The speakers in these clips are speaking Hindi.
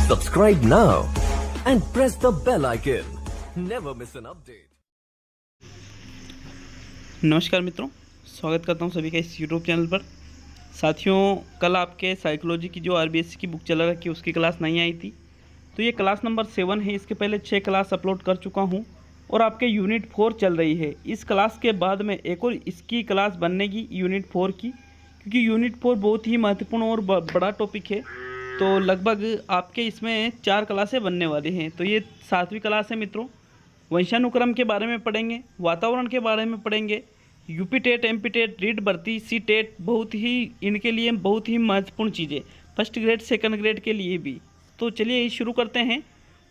Subscribe now and press the bell icon. Never miss an update. नमस्कार मित्रों, स्वागत करता हूं सभी का इस YouTube चैनल पर। साथियों, कल आपके साइकोलॉजी की जो आरबीएससी की बुक चला रखी उसकी क्लास नहीं आई थी, तो ये क्लास नंबर 7 है। इसके पहले 6 क्लास अपलोड कर चुका हूं और आपके यूनिट 4 चल रही है। इस क्लास के बाद में एक और इसकी क्लास बनने की यूनिट 4 की, क्योंकि यूनिट 4 बहुत ही महत्वपूर्ण और बड़ा टॉपिक है। तो लगभग आपके इसमें 4 क्लासें बनने वाली हैं। तो ये 7वीं क्लास है मित्रों। वंशानुक्रम के बारे में पढ़ेंगे, वातावरण के बारे में पढ़ेंगे, UP TET, MP TET, REET भर्ती, सी टेट, बहुत ही इनके लिए बहुत ही महत्वपूर्ण चीज़ें, फर्स्ट ग्रेड सेकंड ग्रेड के लिए भी। तो चलिए शुरू करते हैं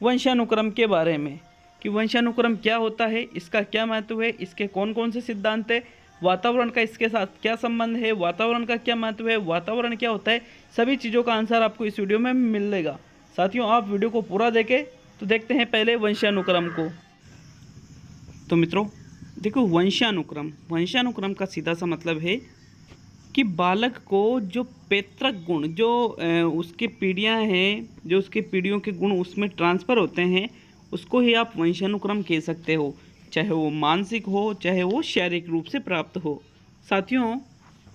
वंशानुक्रम के बारे में कि वंशानुक्रम क्या होता है, इसका क्या महत्व है, इसके कौन कौन से सिद्धांत है, वातावरण का इसके साथ क्या संबंध है, वातावरण का क्या महत्व है, वातावरण क्या होता है, सभी चीज़ों का आंसर आपको इस वीडियो में मिलेगा। साथियों, आप वीडियो को पूरा देखें। तो देखते हैं पहले वंशानुक्रम को। तो मित्रों देखो, वंशानुक्रम का सीधा सा मतलब है कि बालक को जो पैतृक गुण, जो उसके पीढ़ियाँ हैं, जो उसके पीढ़ियों के गुण उसमें ट्रांसफ़र होते हैं, उसको ही आप वंशानुक्रम कह सकते हो, चाहे वो मानसिक हो, चाहे वो शारीरिक रूप से प्राप्त हो। साथियों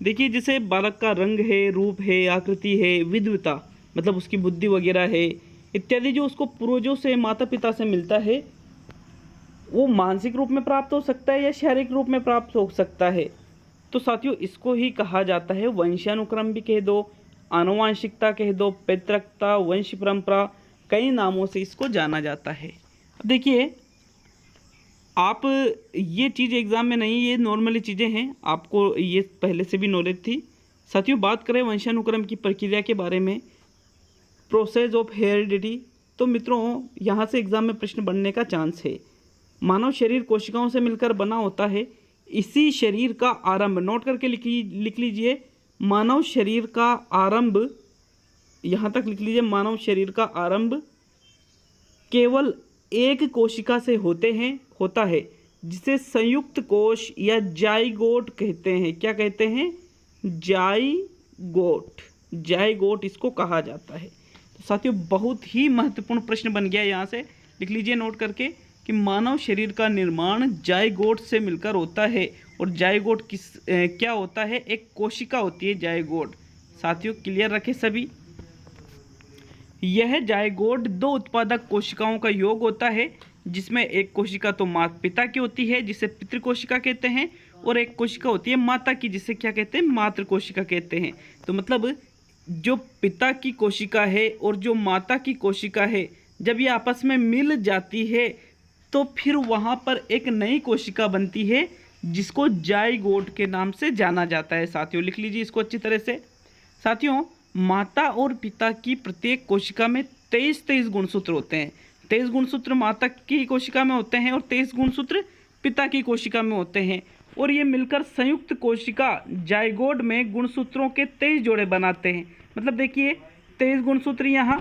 देखिए, जैसे बालक का रंग है, रूप है, आकृति है, विद्वता मतलब उसकी बुद्धि वगैरह है इत्यादि, जो उसको पूर्वजों से, माता पिता से मिलता है, वो मानसिक रूप में प्राप्त हो सकता है या शारीरिक रूप में प्राप्त हो सकता है। तो साथियों, इसको ही कहा जाता है वंशानुक्रम भी कह दो, आनुवांशिकता कह दो, पैतृकता, वंश परंपरा, कई नामों से इसको जाना जाता है। अब देखिए, आप ये चीज़ एग्ज़ाम में नहीं, ये नॉर्मली चीज़ें हैं, आपको ये पहले से भी नॉलेज थी। साथियों, बात करें वंशानुक्रम की प्रक्रिया के बारे में, प्रोसेस ऑफ हेरिडिटी, तो मित्रों यहाँ से एग्ज़ाम में प्रश्न बनने का चांस है। मानव शरीर कोशिकाओं से मिलकर बना होता है। इसी शरीर का आरंभ, नोट करके लिख लीजिए, मानव शरीर का आरंभ, यहाँ तक लिख लीजिए, मानव शरीर का आरंभ केवल एक कोशिका से होता है, जिसे संयुक्त कोश या जाइगोट कहते हैं। क्या कहते हैं? जाइगोट इसको कहा जाता है। तो साथियों, बहुत ही महत्वपूर्ण प्रश्न बन गया, यहाँ से लिख लीजिए नोट करके कि मानव शरीर का निर्माण जाइगोट से मिलकर होता है। और जाइगोट क्या होता है? एक कोशिका होती है जाइगोट। साथियों क्लियर रखें सभी। यह जाइगोट 2 उत्पादक कोशिकाओं का योग होता है, जिसमें एक कोशिका तो माता पिता की होती है, जिसे पितृ कोशिका कहते हैं, और एक कोशिका होती है माता की, जिसे क्या कहते हैं? मातृ कोशिका कहते हैं। तो मतलब जो पिता की कोशिका है और जो माता की कोशिका है, जब ये आपस में मिल जाती है तो फिर वहाँ पर एक नई कोशिका बनती है, जिसको जाइगोट के नाम से जाना जाता है। साथियों लिख लीजिए इसको अच्छी तरह से। साथियों, माता और पिता की प्रत्येक कोशिका में 23 गुणसूत्र होते हैं। 23 गुणसूत्र माता की कोशिका में होते हैं और 23 गुणसूत्र पिता की कोशिका में होते हैं, और ये मिलकर संयुक्त कोशिका जाइगोट में गुणसूत्रों के 23 जोड़े बनाते हैं। मतलब देखिए, 23 गुणसूत्र यहाँ,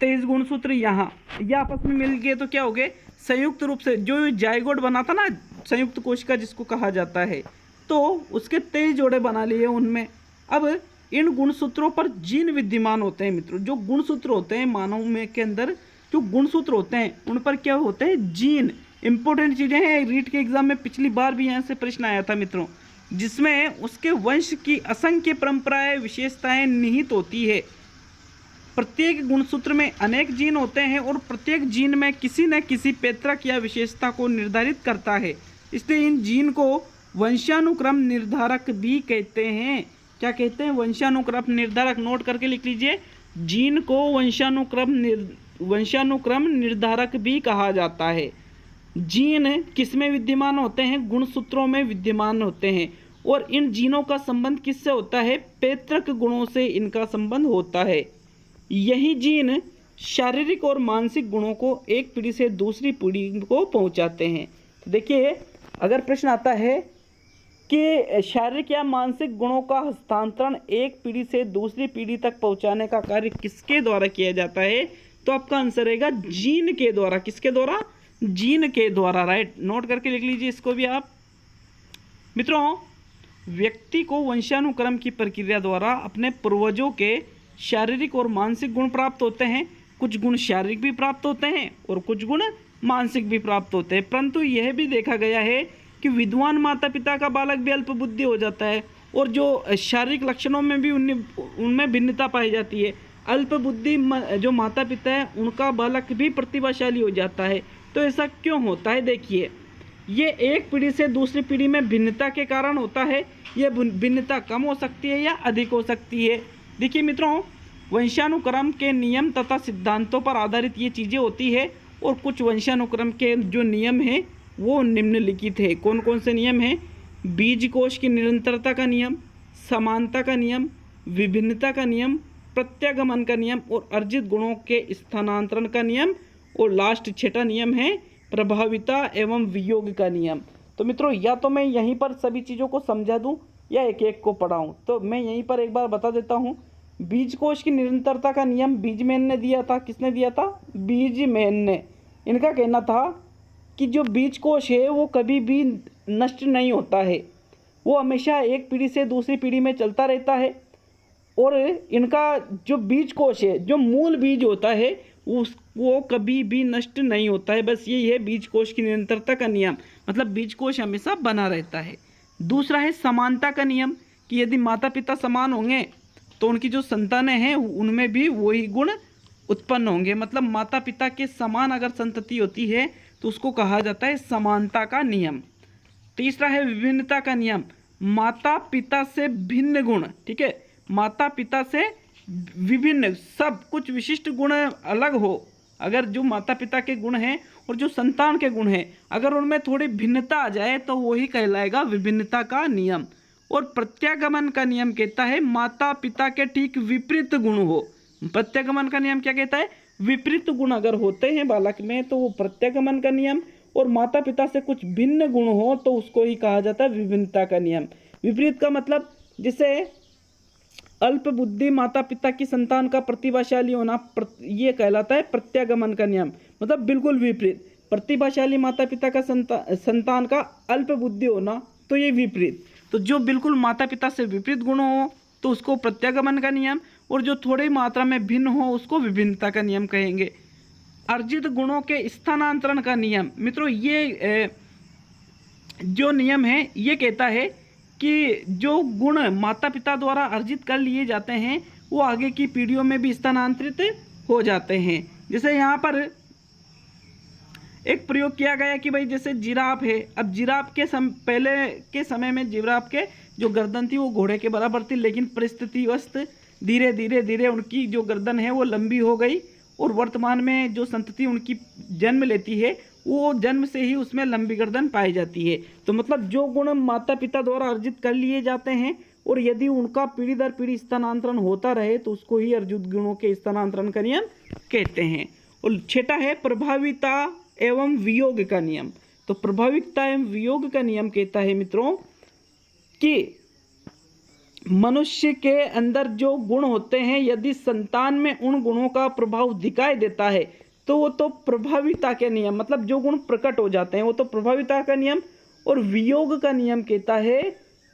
23 गुणसूत्र यहाँ, ये आपस में मिल गए तो क्या हो गए? संयुक्त रूप से जो जाइगोट बना था ना, संयुक्त कोशिका जिसको कहा जाता है, तो उसके 23 जोड़े बना लिए उनमें। अब इन गुणसूत्रों पर जीन विद्यमान होते हैं मित्रों। जो गुणसूत्र होते हैं मानव में के अंदर, जो गुणसूत्र होते हैं उन पर क्या होते हैं? जीन। इंपॉर्टेंट चीज़ें हैं, रीट के एग्जाम में पिछली बार भी यहाँ से प्रश्न आया था मित्रों, जिसमें उसके वंश की असंख्य परंपराएं, विशेषताएं निहित होती है। प्रत्येक गुणसूत्र में अनेक जीन होते हैं और प्रत्येक जीन में किसी न किसी पैतृक या विशेषता को निर्धारित करता है। इसलिए इन जीन को वंशानुक्रम निर्धारक भी कहते हैं। क्या कहते हैं? वंशानुक्रम निर्धारक। नोट करके लिख लीजिए, जीन को वंशानुक्रम निर्धारक भी कहा जाता है। जीन किसमें विद्यमान होते हैं? गुणसूत्रों में विद्यमान होते हैं। और इन जीनों का संबंध किससे होता है? पैतृक गुणों से इनका संबंध होता है। यही जीन शारीरिक और मानसिक गुणों को एक पीढ़ी से दूसरी पीढ़ी को पहुंचाते हैं। तो देखिए, अगर प्रश्न आता है कि शारीरिक या मानसिक गुणों का हस्तांतरण एक पीढ़ी से दूसरी पीढ़ी तक पहुंचाने का कार्य किसके द्वारा किया जाता है, तो आपका आंसर रहेगा जीन के द्वारा। किसके द्वारा? जीन के द्वारा। राइट, नोट करके लिख लीजिए इसको भी आप। मित्रों, व्यक्ति को वंशानुक्रम की प्रक्रिया द्वारा अपने पूर्वजों के शारीरिक और मानसिक गुण प्राप्त होते हैं। कुछ गुण शारीरिक भी प्राप्त होते हैं और कुछ गुण मानसिक भी प्राप्त होते हैं, परंतु यह भी देखा गया है कि विद्वान माता पिता का बालक भी अल्प बुद्धि हो जाता है और जो शारीरिक लक्षणों में भी उनमें भिन्नता पाई जाती है। अल्प बुद्धि जो माता पिता है उनका बालक भी प्रतिभाशाली हो जाता है। तो ऐसा क्यों होता है? देखिए, ये एक पीढ़ी से दूसरी पीढ़ी में भिन्नता के कारण होता है। ये भिन्नता कम हो सकती है या अधिक हो सकती है। देखिए मित्रों, वंशानुक्रम के नियम तथा सिद्धांतों पर आधारित ये चीज़ें होती है और कुछ वंशानुक्रम के जो नियम हैं वो निम्नलिखित है। कौन कौन से नियम हैं? बीज कोश की निरंतरता का नियम, समानता का नियम, विभिन्नता का नियम, प्रत्यागमन का नियम और अर्जित गुणों के स्थानांतरण का नियम, और लास्ट छठा नियम है प्रभाविता एवं वियोग का नियम। तो मित्रों, या तो मैं यहीं पर सभी चीज़ों को समझा दूं या एक एक को पढ़ाऊं। तो मैं यहीं पर एक बार बता देता हूं। बीज कोश की निरंतरता का नियम बीजमैन ने दिया था। किसने दिया था? बीजमैन ने। इनका कहना था कि जो बीज कोश है वो कभी भी नष्ट नहीं होता है, वो हमेशा एक पीढ़ी से दूसरी पीढ़ी में चलता रहता है। और इनका जो बीज कोश है, जो मूल बीज होता है, वो कभी भी नष्ट नहीं होता है। बस यही है बीज कोश की निरंतरता का नियम, मतलब बीज कोश हमेशा बना रहता है। दूसरा है समानता का नियम, कि यदि माता पिता समान होंगे तो उनकी जो संतानें हैं उनमें भी वही गुण उत्पन्न होंगे। मतलब माता पिता के समान अगर संतति होती है तो उसको कहा जाता है समानता का नियम। तीसरा है विभिन्नता का नियम, माता पिता से भिन्न गुण, ठीक है, माता पिता से विभिन्न, सब कुछ विशिष्ट गुण अलग हो, अगर जो माता पिता के गुण हैं और जो संतान के गुण हैं अगर उनमें थोड़ी भिन्नता आ जाए तो वही कहलाएगा विभिन्नता का नियम। और प्रत्यागमन का नियम कहता है माता पिता के ठीक विपरीत गुण हो। प्रत्यागमन का नियम क्या कहता है? विपरीत गुण अगर होते हैं बालक में तो वो प्रत्यागमन का नियम, और माता पिता से कुछ भिन्न गुण हो तो उसको ही कहा जाता है विभिन्नता का नियम। विपरीत का मतलब जिसे अल्प बुद्धि माता पिता की संतान का प्रतिभाशाली होना, ये कहलाता है प्रत्यागमन का नियम। मतलब बिल्कुल विपरीत, प्रतिभाशाली माता पिता का संतान का अल्प बुद्धि होना, तो ये विपरीत। तो जो बिल्कुल माता पिता से विपरीत गुण हो तो उसको प्रत्यागमन का नियम, और जो थोड़ी मात्रा में भिन्न हो उसको विभिन्नता का नियम कहेंगे। अर्जित गुणों के स्थानांतरण का नियम, मित्रों ये जो नियम है ये कहता है कि जो गुण माता पिता द्वारा अर्जित कर लिए जाते हैं वो आगे की पीढ़ियों में भी स्थानांतरित हो जाते हैं। जैसे यहाँ पर एक प्रयोग किया गया कि भाई जैसे जिराफ है, अब जिराफ के पहले के समय में जिराफ के जो गर्दन थी वो घोड़े के बराबर थी, लेकिन परिस्थितिवश धीरे धीरे उनकी जो गर्दन है वो लंबी हो गई, और वर्तमान में जो संतति उनकी जन्म लेती है वो जन्म से ही उसमें लंबी गर्दन पाई जाती है। तो मतलब जो गुण माता पिता द्वारा अर्जित कर लिए जाते हैं और यदि उनका पीढ़ी दर पीढ़ी स्थानांतरण होता रहे तो उसको ही अर्जित गुणों के स्थानांतरण का नियम कहते हैं। और छठा है प्रभाविता एवं वियोग का नियम। तो प्रभाविता एवं वियोग का नियम कहता है मित्रों कि मनुष्य के अंदर जो गुण होते हैं यदि संतान में उन गुणों का प्रभाव दिखाई देता है तो वो तो प्रभाविता के नियम, मतलब जो गुण प्रकट हो जाते हैं वो तो प्रभाविता का नियम। और वियोग का नियम कहता है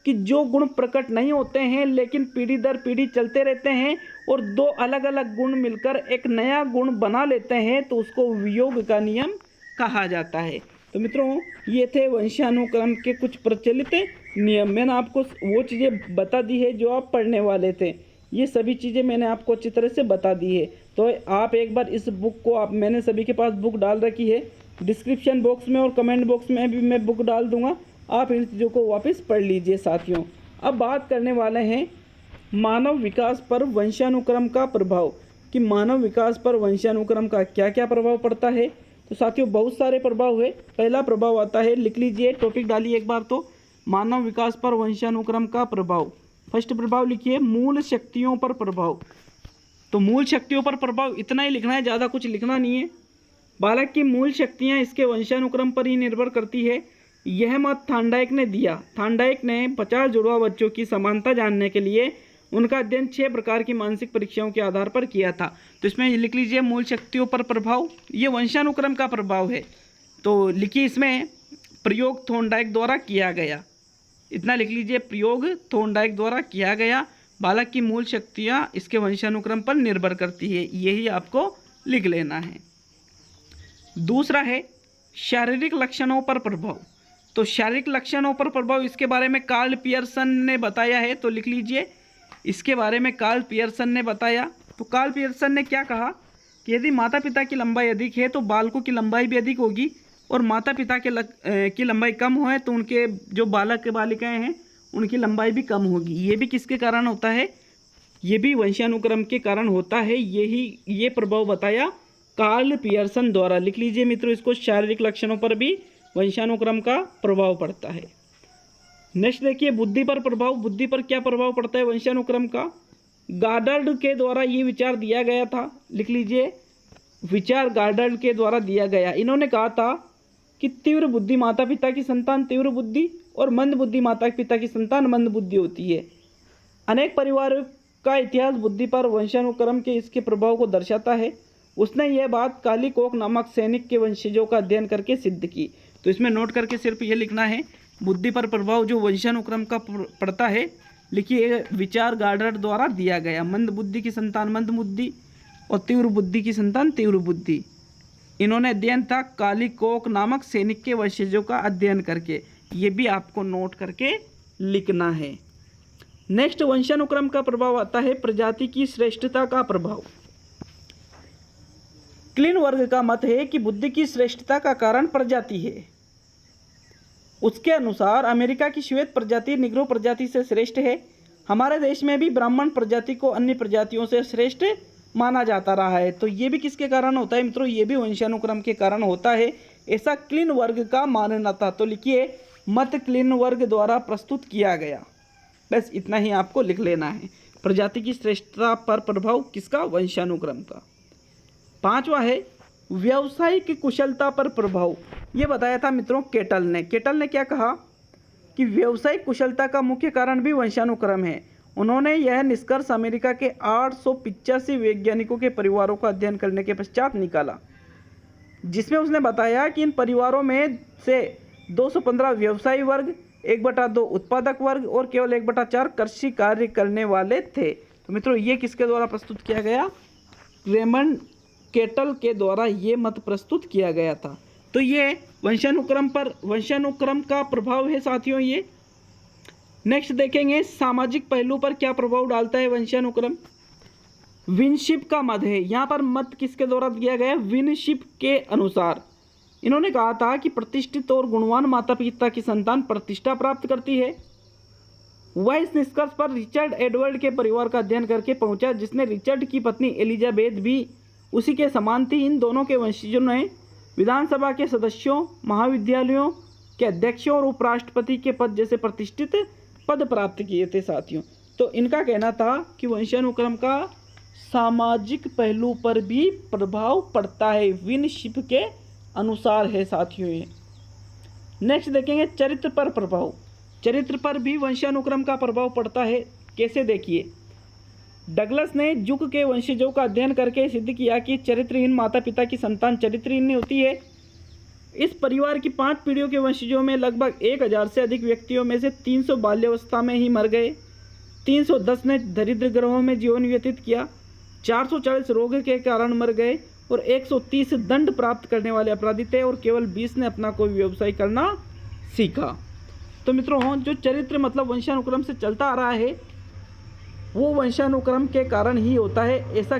कि जो गुण प्रकट नहीं होते हैं लेकिन पीढ़ी दर पीढ़ी चलते रहते हैं और दो अलग अलग गुण मिलकर एक नया गुण बना लेते हैं तो उसको वियोग का नियम कहा जाता है। तो मित्रों ये थे वंशानुक्रम के कुछ प्रचलित नियम। मैंने आपको वो चीज़ें बता दी है जो आप पढ़ने वाले थे, ये सभी चीज़ें मैंने आपको अच्छी तरह से बता दी है। तो आप एक बार इस बुक को मैंने सभी के पास बुक डाल रखी है, डिस्क्रिप्शन बॉक्स में और कमेंट बॉक्स में भी मैं बुक डाल दूंगा, आप इन चीज़ों को वापस पढ़ लीजिए साथियों। अब बात करने वाले हैं मानव विकास पर वंशानुक्रम का प्रभाव, कि मानव विकास पर वंशानुक्रम का क्या क्या प्रभाव पड़ता है। तो साथियों बहुत सारे प्रभाव है। पहला प्रभाव आता है, लिख लीजिए, टॉपिक डालिए एक बार, तो मानव विकास पर वंशानुक्रम का प्रभाव। फर्स्ट प्रभाव लिखिए मूल शक्तियों पर प्रभाव। तो मूल शक्तियों पर प्रभाव इतना ही लिखना है, ज़्यादा कुछ लिखना नहीं है। बालक की मूल शक्तियाँ इसके वंशानुक्रम पर ही निर्भर करती है, यह मत थांडाइक ने दिया। थांडाइक ने 50 जुड़वा बच्चों की समानता जानने के लिए उनका अध्ययन 6 प्रकार की मानसिक परीक्षाओं के आधार पर किया था। तो इसमें लिख लीजिए मूल शक्तियों पर प्रभाव, ये वंशानुक्रम का प्रभाव है। तो लिखिए इसमें प्रयोग थॉर्नडाइक द्वारा किया गया, इतना लिख लीजिए, प्रयोग थॉर्नडाइक द्वारा किया गया। बालक की मूल शक्तियाँ इसके वंशानुक्रम पर निर्भर करती है, यही आपको लिख लेना है। दूसरा है शारीरिक लक्षणों पर प्रभाव। तो शारीरिक लक्षणों पर प्रभाव, इसके बारे में कार्ल पियर्सन ने बताया है, तो लिख लीजिए, इसके बारे में कार्ल पियर्सन ने बताया। तो कार्ल पियर्सन ने क्या कहा कि यदि माता पिता की लंबाई अधिक है तो बालकों की लंबाई भी अधिक होगी, और माता पिता की लंबाई कम हो तो उनके जो बालक बालिकाएं हैं उनकी लंबाई भी कम होगी। ये भी किसके कारण होता है? ये भी वंशानुक्रम के कारण होता है। ये प्रभाव बताया कार्ल पियर्सन द्वारा। लिख लीजिए मित्रों इसको, शारीरिक लक्षणों पर भी वंशानुक्रम का प्रभाव पड़ता है। नेक्स्ट देखिए, बुद्धि पर प्रभाव। बुद्धि पर क्या प्रभाव पड़ता है वंशानुक्रम का? गार्डर्ड के द्वारा ये विचार दिया गया था। लिख लीजिए, विचार गार्डर्ड के द्वारा दिया गया। इन्होंने कहा था कि तीव्र बुद्धि माता पिता की संतान तीव्र बुद्धि और मंद बुद्धि माता पिता की संतान मंद बुद्धि होती है। अनेक परिवारों का इतिहास बुद्धि पर वंशानुक्रम के इसके प्रभाव को दर्शाता है। उसने यह बात कालीकोक नामक सैनिक के वंशजों का अध्ययन करके सिद्ध की। तो इसमें नोट करके सिर्फ ये लिखना है, बुद्धि पर प्रभाव जो वंशानुक्रम का पड़ता है, लिखिए विचार गार्डर्ड द्वारा दिया गया। मंद बुद्धि की संतान मंद बुद्धि और तीव्र बुद्धि की संतान तीव्र बुद्धि। इन्होंने अध्ययन था कालीकोक नामक सैनिक के वंशजों का अध्ययन करके। ये भी आपको नोट करके लिखना है। नेक्स्ट, वंशानुक्रम का प्रभाव आता है प्रजाति की श्रेष्ठता का प्रभाव। क्लिन वर्ग का मत है कि बुद्धि की श्रेष्ठता का कारण प्रजाति है। उसके अनुसार अमेरिका की श्वेत प्रजाति निग्रो प्रजाति से श्रेष्ठ है। हमारे देश में भी ब्राह्मण प्रजाति को अन्य प्रजातियों से श्रेष्ठ माना जाता रहा है। तो ये भी किसके कारण होता है मित्रों? ये भी वंशानुक्रम के कारण होता है, ऐसा क्लिन वर्ग का मानना था। तो लिखिए, मत क्लिन वर्ग द्वारा प्रस्तुत किया गया। बस इतना ही आपको लिख लेना है। प्रजाति की श्रेष्ठता पर प्रभाव किसका? वंशानुक्रम का। पांचवा है व्यावसायिक कुशलता पर प्रभाव। ये बताया था मित्रों केटल ने। केटल ने क्या कहा कि व्यावसायिक कुशलता का मुख्य कारण भी वंशानुक्रम है। उन्होंने यह निष्कर्ष अमेरिका के 885 वैज्ञानिकों के परिवारों का अध्ययन करने के पश्चात निकाला, जिसमें उसने बताया कि इन परिवारों में से 215 व्यवसायी वर्ग, 1/2 उत्पादक वर्ग और केवल 1/4 कृषि कार्य करने वाले थे। तो मित्रों ये किसके द्वारा प्रस्तुत किया गया? रेमंड केटल के द्वारा ये मत प्रस्तुत किया गया था। तो ये वंशानुक्रम का प्रभाव है साथियों ये। नेक्स्ट देखेंगे, सामाजिक पहलू पर क्या प्रभाव डालता है वंशानुक्रम। विनशिप का मत है। यहाँ पर मत किसके द्वारा दिया गया? विनशिप के अनुसार इन्होंने कहा था कि प्रतिष्ठित और गुणवान माता पिता की संतान प्रतिष्ठा प्राप्त करती है। वह इस निष्कर्ष पर रिचर्ड एडवर्ड के परिवार का अध्ययन करके पहुंचा, जिसने रिचर्ड की पत्नी एलिजाबेथ भी उसी के समान थी। इन दोनों के वंशजों ने विधानसभा के सदस्यों, महाविद्यालयों के अध्यक्षों और उपराष्ट्रपति के पद जैसे प्रतिष्ठित पद प्राप्त किए थे साथियों। तो इनका कहना था कि वंशानुक्रम का सामाजिक पहलू पर भी प्रभाव पड़ता है, विनशिप के अनुसार है साथियों ये। नेक्स्ट देखेंगे चरित्र पर प्रभाव। चरित्र पर भी वंशानुक्रम का प्रभाव पड़ता है। कैसे? देखिए, डगलस ने जुक के वंशजों का अध्ययन करके सिद्ध किया कि चरित्रहीन माता पिता की संतान चरित्रहीन होती है। इस परिवार की 5 पीढ़ियों के वंशजों में लगभग 1000 से अधिक व्यक्तियों में से 300 बाल्यावस्था में ही मर गए, 310 ने दरिद्र गृहों में जीवन व्यतीत किया, 440 रोग के कारण मर गए और 130 दंड प्राप्त करने वाले अपराधी थे और केवल 20 ने अपना कोई व्यवसाय करना सीखा। तो मित्रों जो चरित्र मतलब वंशानुक्रम से चलता आ रहा है वो वंशानुक्रम के कारण ही होता है, ऐसा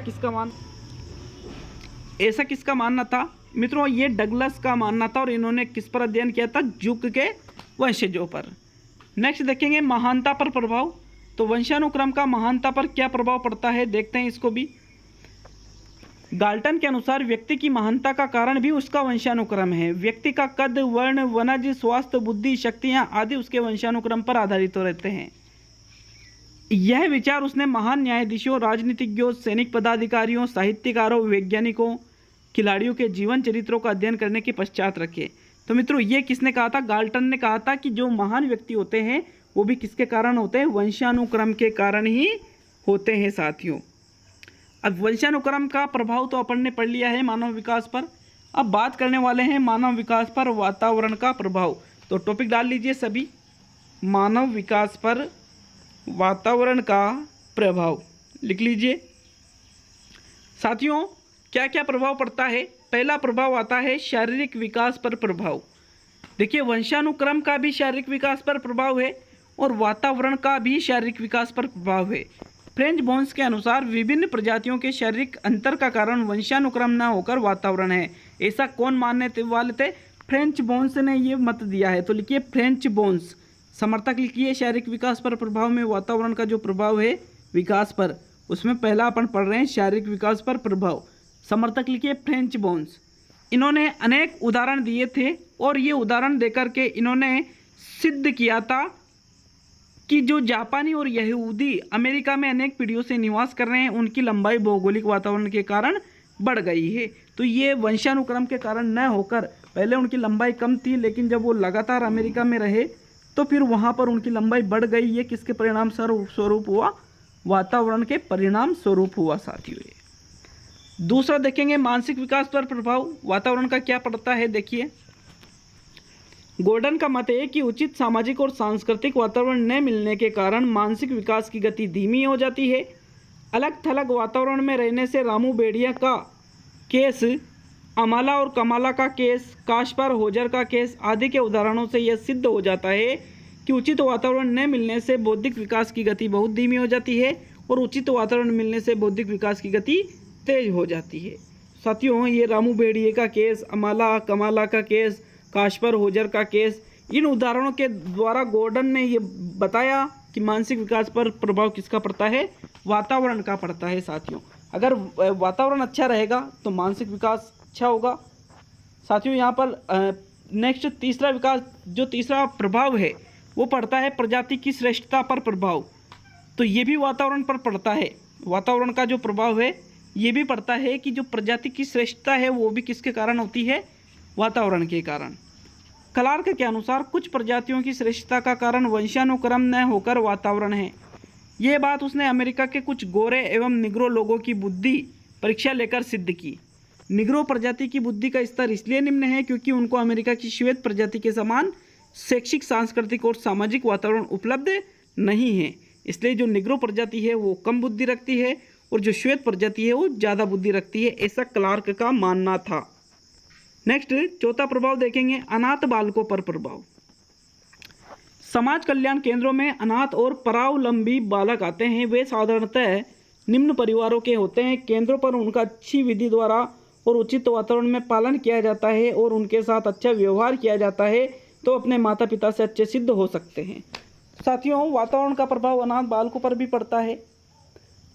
किसका मानना था मित्रों? ये डगलस का मानना था। और इन्होंने किस पर अध्ययन किया था? जुक के वंशजों पर। नेक्स्ट देखेंगे महानता पर प्रभाव। तो वंशानुक्रम का महानता पर क्या प्रभाव पड़ता है देखते हैं इसको भी। गाल्टन के अनुसार व्यक्ति की महानता का कारण भी उसका वंशानुक्रम है। व्यक्ति का कद, वर्ण, वनज, स्वास्थ्य, बुद्धि, शक्तियाँ आदि उसके वंशानुक्रम पर आधारित रहते हैं। यह विचार उसने महान न्यायाधीशों, राजनीतिज्ञों, सैनिक पदाधिकारियों, साहित्यकारों, वैज्ञानिकों, खिलाड़ियों के जीवन चरित्रों का अध्ययन करने के पश्चात रखे। तो मित्रों ये किसने कहा था? गाल्टन ने कहा था कि जो महान व्यक्ति होते हैं वो भी किसके कारण होते हैं? वंशानुक्रम के कारण ही होते हैं साथियों। अब वंशानुक्रम का प्रभाव तो अपन ने पढ़ लिया है मानव विकास पर। अब बात करने वाले हैं मानव विकास पर वातावरण का प्रभाव। तो टॉपिक डाल लीजिए सभी, मानव विकास पर वातावरण का प्रभाव लिख लीजिए। साथियों क्या क्या प्रभाव पड़ता है। पहला प्रभाव आता है शारीरिक विकास पर प्रभाव। देखिए वंशानुक्रम का भी शारीरिक विकास पर प्रभाव है और वातावरण का भी शारीरिक विकास पर प्रभाव है। फ्रेंच बोन्स के अनुसार विभिन्न प्रजातियों के शारीरिक अंतर का कारण वंशानुक्रम न होकर वातावरण है। ऐसा कौन मानने वाले थे? फ्रेंच बोन्स ने ये मत दिया है। तो लिखिए फ्रेंच बोन्स। समर्थक लिखिए शारीरिक विकास पर प्रभाव में वातावरण का जो प्रभाव है विकास पर, उसमें पहला अपन पढ़ रहे हैं शारीरिक विकास पर प्रभाव। समर्थक लिखिए फ्रेंच बोन्स। इन्होंने अनेक उदाहरण दिए थे और ये उदाहरण देकर के इन्होंने सिद्ध किया था कि जो जापानी और यहूदी अमेरिका में अनेक पीढ़ियों से निवास कर रहे हैं, उनकी लंबाई भौगोलिक वातावरण के कारण बढ़ गई है। तो ये वंशानुक्रम के कारण न होकर, पहले उनकी लंबाई कम थी लेकिन जब वो लगातार अमेरिका में रहे तो फिर वहाँ पर उनकी लंबाई बढ़ गई। ये किसके परिणाम स्वरूप हुआ? वातावरण के परिणाम स्वरूप हुआ साथियों। ये दूसरा देखेंगे मानसिक विकास पर प्रभाव वातावरण का क्या पड़ता है। देखिए गॉर्डन का मत है कि उचित सामाजिक और सांस्कृतिक वातावरण न मिलने के कारण मानसिक विकास की गति धीमी हो जाती है। अलग थलग वातावरण में रहने से रामू भेड़िया का केस, अमाला और कमाला का केस, काशपर होजर का केस आदि के उदाहरणों से यह सिद्ध हो जाता है कि उचित वातावरण न मिलने से बौद्धिक विकास की गति बहुत धीमी हो जाती है और उचित वातावरण मिलने से बौद्धिक विकास की गति तेज हो जाती है। साथियों ये रामू भेड़िए का केस, अमाला कमाला का केस, काशपर होजर का केस, इन उदाहरणों के द्वारा गॉर्डन ने ये बताया कि मानसिक विकास पर प्रभाव किसका पड़ता है? वातावरण का पड़ता है। साथियों अगर वातावरण अच्छा रहेगा तो मानसिक विकास अच्छा होगा। साथियों यहाँ पर नेक्स्ट तीसरा विकास, जो तीसरा प्रभाव है वो पड़ता है प्रजाति की श्रेष्ठता पर प्रभाव। तो ये भी वातावरण पर पड़ता है। वातावरण का जो प्रभाव है ये भी पड़ता है कि जो प्रजाति की श्रेष्ठता है वो भी किसके कारण होती है? वातावरण के कारण। क्लार्क के अनुसार कुछ प्रजातियों की श्रेष्ठता का कारण वंशानुक्रम न होकर वातावरण है। ये बात उसने अमेरिका के कुछ गोरे एवं निग्रो लोगों की बुद्धि परीक्षा लेकर सिद्ध की। निग्रो प्रजाति की बुद्धि का स्तर इसलिए निम्न है क्योंकि उनको अमेरिका की श्वेत प्रजाति के समान शैक्षिक, सांस्कृतिक और सामाजिक वातावरण उपलब्ध नहीं है। इसलिए जो निग्रो प्रजाति है वो कम बुद्धि रखती है और जो श्वेत प्रजाति है वो ज़्यादा बुद्धि रखती है, ऐसा क्लार्क का मानना था। नेक्स्ट चौथा प्रभाव देखेंगे अनाथ बालकों पर प्रभाव। समाज कल्याण केंद्रों में अनाथ और परावलंबी बालक आते हैं। वे साधारणतः निम्न परिवारों के होते हैं। केंद्रों पर उनका अच्छी विधि द्वारा और उचित वातावरण में पालन किया जाता है और उनके साथ अच्छा व्यवहार किया जाता है तो अपने माता पिता से अच्छे सिद्ध हो सकते हैं। साथियों वातावरण का प्रभाव अनाथ बालकों पर भी पड़ता है।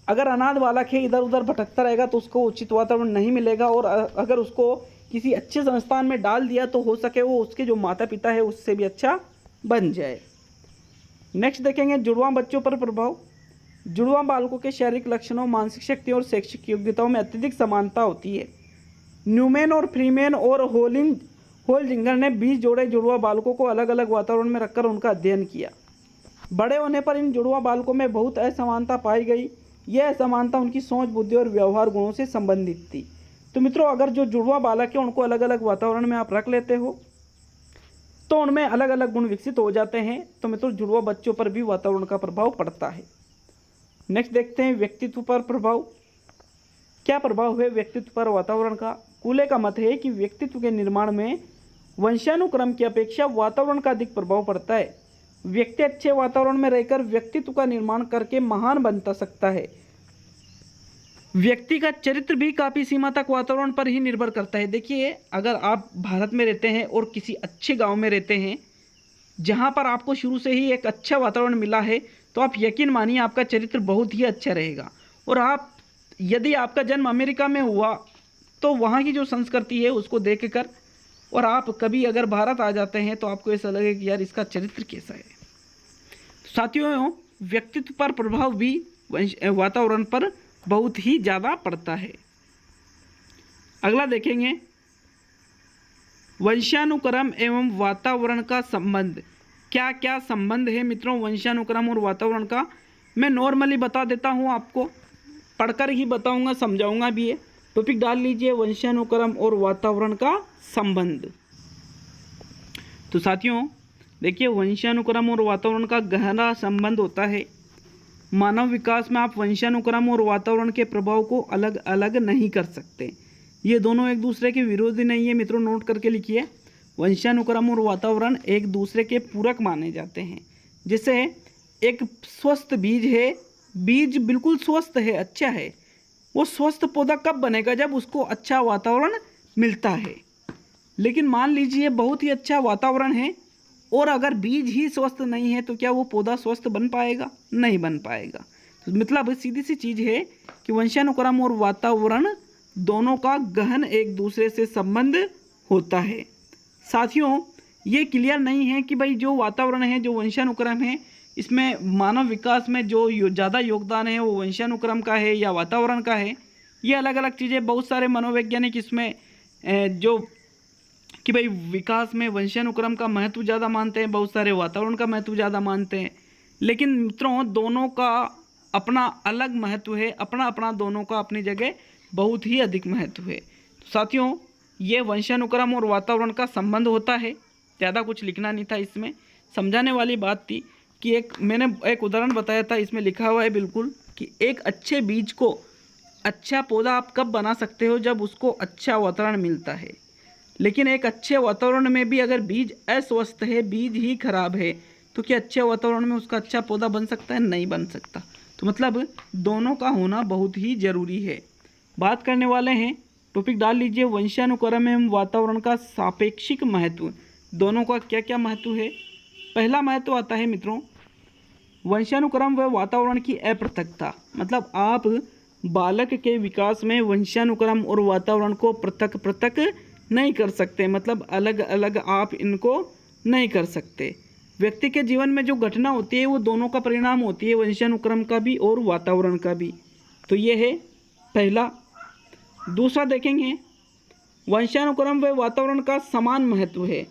अगर अनाथ बालक है इधर उधर भटकता रहेगा तो उसको उचित वातावरण नहीं मिलेगा और अगर उसको किसी अच्छे संस्थान में डाल दिया तो हो सके वो उसके जो माता पिता है उससे भी अच्छा बन जाए। नेक्स्ट देखेंगे जुड़वा बच्चों पर प्रभाव। जुड़वा बालकों के शारीरिक लक्षणों, मानसिक शक्ति और शैक्षिक योग्यताओं में अत्यधिक समानता होती है। न्यूमैन और फ्रीमैन और होलजिंगर ने 20 जोड़े जुड़वा बालकों को अलग अलग वातावरण में रखकर उनका अध्ययन किया। बड़े होने पर इन जुड़वा बालकों में बहुत असमानता पाई गई। यह असमानता उनकी सोच, बुद्धि और व्यवहार गुणों से संबंधित थी। तो मित्रों अगर जो जुड़वा बालक है उनको अलग अलग वातावरण में आप रख लेते हो तो उनमें अलग अलग गुण विकसित हो जाते हैं। तो मित्रों जुड़वा बच्चों पर भी वातावरण का प्रभाव पड़ता है। नेक्स्ट देखते हैं व्यक्तित्व पर प्रभाव। क्या प्रभाव है व्यक्तित्व पर वातावरण का? कूले का मत है कि व्यक्तित्व के निर्माण में वंशानुक्रम की अपेक्षा वातावरण का अधिक प्रभाव पड़ता है। व्यक्ति अच्छे वातावरण में रहकर व्यक्तित्व का निर्माण करके महान बनता सकता है। व्यक्ति का चरित्र भी काफ़ी सीमा तक वातावरण पर ही निर्भर करता है। देखिए अगर आप भारत में रहते हैं और किसी अच्छे गांव में रहते हैं जहां पर आपको शुरू से ही एक अच्छा वातावरण मिला है तो आप यकीन मानिए आपका चरित्र बहुत ही अच्छा रहेगा। और आप यदि आपका जन्म अमेरिका में हुआ तो वहाँ की जो संस्कृति है उसको देखकर और आप कभी अगर भारत आ जाते हैं तो आपको ऐसा लगेगा कि यार इसका चरित्र कैसा है। साथियों व्यक्तित्व पर प्रभाव भी वातावरण पर बहुत ही ज़्यादा पड़ता है। अगला देखेंगे वंशानुक्रम एवं वातावरण का संबंध। क्या क्या संबंध है मित्रों वंशानुक्रम और वातावरण का? मैं नॉर्मली बता देता हूँ, आपको पढ़कर ही बताऊँगा, समझाऊँगा भी है। टॉपिक डाल लीजिए वंशानुक्रम और वातावरण का संबंध। तो साथियों देखिए वंशानुक्रम और वातावरण का गहरा संबंध होता है। मानव विकास में आप वंशानुक्रम और वातावरण के प्रभाव को अलग अलग नहीं कर सकते। ये दोनों एक दूसरे के विरोधी नहीं है मित्रों, नोट करके लिखिए। वंशानुक्रम और वातावरण एक दूसरे के पूरक माने जाते हैं। जैसे एक स्वस्थ बीज है, बीज बिल्कुल स्वस्थ है, अच्छा है, वो स्वस्थ पौधा कब बनेगा? जब उसको अच्छा वातावरण मिलता है। लेकिन मान लीजिए बहुत ही अच्छा वातावरण है और अगर बीज ही स्वस्थ नहीं है तो क्या वो पौधा स्वस्थ बन पाएगा? नहीं बन पाएगा। तो मतलब सीधी सी चीज़ है कि वंशानुक्रम और वातावरण दोनों का गहन एक दूसरे से संबंध होता है। साथियों, ये क्लियर नहीं है कि भाई जो वातावरण है, जो वंशानुक्रम है, इसमें मानव विकास में जो ज़्यादा योगदान है वो वंशानुक्रम का है या वातावरण का है। ये अलग अलग चीज़ें, बहुत सारे मनोवैज्ञानिक इसमें जो कि भाई विकास में वंशानुक्रम का महत्व ज़्यादा मानते हैं, बहुत सारे वातावरण का महत्व ज़्यादा मानते हैं। लेकिन मित्रों दोनों का अपना अलग महत्व है, अपना अपना दोनों का अपनी जगह बहुत ही अधिक महत्व है। तो साथियों, ये वंशानुक्रम और वातावरण का संबंध होता है। ज़्यादा कुछ लिखना नहीं था इसमें, समझाने वाली बात थी कि मैंने एक उदाहरण बताया था, इसमें लिखा हुआ है बिल्कुल कि एक अच्छे बीज को अच्छा पौधा आप कब बना सकते हो? जब उसको अच्छा वातावरण मिलता है। लेकिन एक अच्छे वातावरण में भी अगर बीज अस्वस्थ है, बीज ही खराब है, तो क्या अच्छे वातावरण में उसका अच्छा पौधा बन सकता है? नहीं बन सकता। तो मतलब दोनों का होना बहुत ही ज़रूरी है। बात करने वाले हैं, टॉपिक डाल लीजिए, वंशानुक्रम एवं वातावरण का सापेक्षिक महत्व। दोनों का क्या क्या महत्व है? पहला महत्व आता है मित्रों वंशानुक्रम व वातावरण की अपृथकता। मतलब आप बालक के विकास में वंशानुक्रम और वातावरण को पृथक पृथक नहीं कर सकते, मतलब अलग अलग आप इनको नहीं कर सकते। व्यक्ति के जीवन में जो घटना होती है वो दोनों का परिणाम होती है, वंशानुक्रम का भी और वातावरण का भी। तो ये है पहला। दूसरा देखेंगे, वंशानुक्रम व वातावरण का समान महत्व है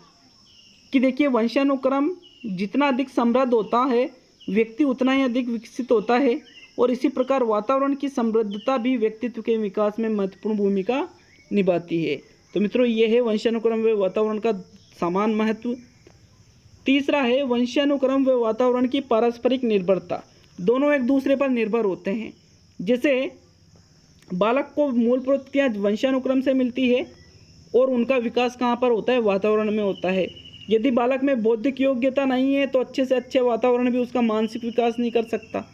कि देखिए वंशानुक्रम जितना अधिक समृद्ध होता है व्यक्ति उतना ही अधिक विकसित होता है, और इसी प्रकार वातावरण की समृद्धता भी व्यक्तित्व के विकास में महत्वपूर्ण भूमिका निभाती है। तो मित्रों ये है वंशानुक्रम व वातावरण का समान महत्व। तीसरा है वंशानुक्रम व वातावरण की पारस्परिक निर्भरता। दोनों एक दूसरे पर निर्भर होते हैं। जैसे बालक को मूल प्रवृत्तियाँ वंशानुक्रम से मिलती है और उनका विकास कहाँ पर होता है? वातावरण में होता है। यदि बालक में बौद्धिक योग्यता नहीं है तो अच्छे से अच्छे वातावरण भी उसका मानसिक विकास नहीं कर सकता।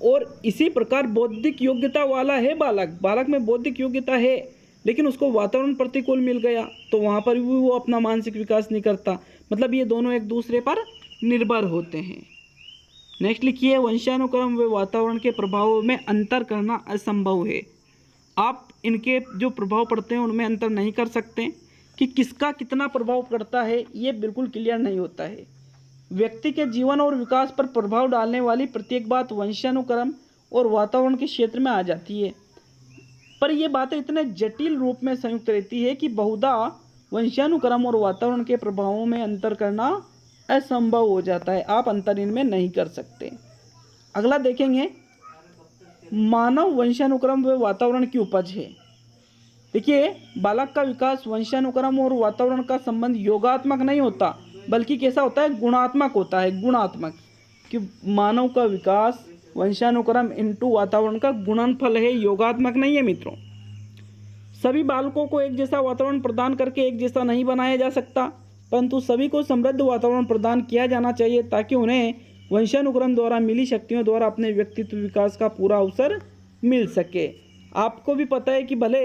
और इसी प्रकार बौद्धिक योग्यता वाला है बालक में बौद्धिक योग्यता है, लेकिन उसको वातावरण प्रतिकूल मिल गया तो वहाँ पर भी वो अपना मानसिक विकास नहीं करता। मतलब ये दोनों एक दूसरे पर निर्भर होते हैं। नेक्स्ट लिखिए, वंशानुक्रम व वातावरण के प्रभाव में अंतर करना असंभव है। आप इनके जो प्रभाव पड़ते हैं उनमें अंतर नहीं कर सकते कि किसका कितना प्रभाव पड़ता है, ये बिल्कुल क्लियर नहीं होता है। व्यक्ति के जीवन और विकास पर प्रभाव डालने वाली प्रत्येक बात वंशानुक्रम और वातावरण के क्षेत्र में आ जाती है, पर ये बातें इतने जटिल रूप में संयुक्त रहती है कि बहुधा वंशानुक्रम और वातावरण के प्रभावों में अंतर करना असंभव हो जाता है। आप अंतर इनमें नहीं कर सकते। अगला देखेंगे, मानव वंशानुक्रम व वातावरण की उपज है। देखिए बालक का विकास वंशानुक्रम और वातावरण का संबंध योगात्मक नहीं होता, बल्कि कैसा होता है? गुणात्मक होता है। गुणात्मक कि मानव का विकास वंशानुक्रम इनटू वातावरण का गुणनफल है, योगात्मक नहीं है मित्रों। सभी बालकों को एक जैसा वातावरण प्रदान करके एक जैसा नहीं बनाया जा सकता, परंतु सभी को समृद्ध वातावरण प्रदान किया जाना चाहिए ताकि उन्हें वंशानुक्रम द्वारा मिली शक्तियों द्वारा अपने व्यक्तित्व विकास का पूरा अवसर मिल सके। आपको भी पता है कि भले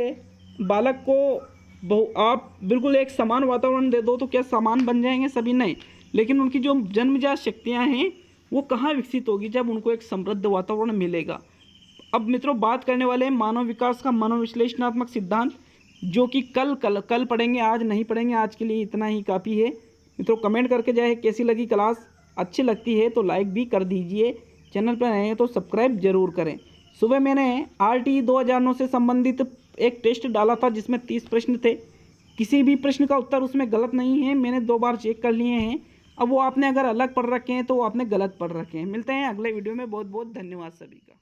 बालक को आप बिल्कुल एक समान वातावरण दे दो तो क्या समान बन जाएंगे? सभी नहीं, लेकिन उनकी जो जन्मजात शक्तियाँ हैं वो कहाँ विकसित होगी? जब उनको एक समृद्ध वातावरण मिलेगा। अब मित्रों बात करने वाले हैं मानव विकास का मनोविश्लेषणात्मक सिद्धांत, जो कि कल पढ़ेंगे, आज नहीं पढ़ेंगे। आज के लिए इतना ही काफ़ी है। मित्रों कमेंट करके जाए कैसी लगी क्लास। अच्छी लगती है तो लाइक भी कर दीजिए, चैनल पर नए हैं तो सब्सक्राइब जरूर करें। सुबह मैंने RTE 2009 से संबंधित एक टेस्ट डाला था जिसमें 30 प्रश्न थे। किसी भी प्रश्न का उत्तर उसमें गलत नहीं है, मैंने 2 बार चेक कर लिए हैं। अब वो आपने अगर अलग पढ़ रखे हैं तो वो आपने गलत पढ़ रखे हैं। मिलते हैं अगले वीडियो में। बहुत बहुत धन्यवाद सभी का।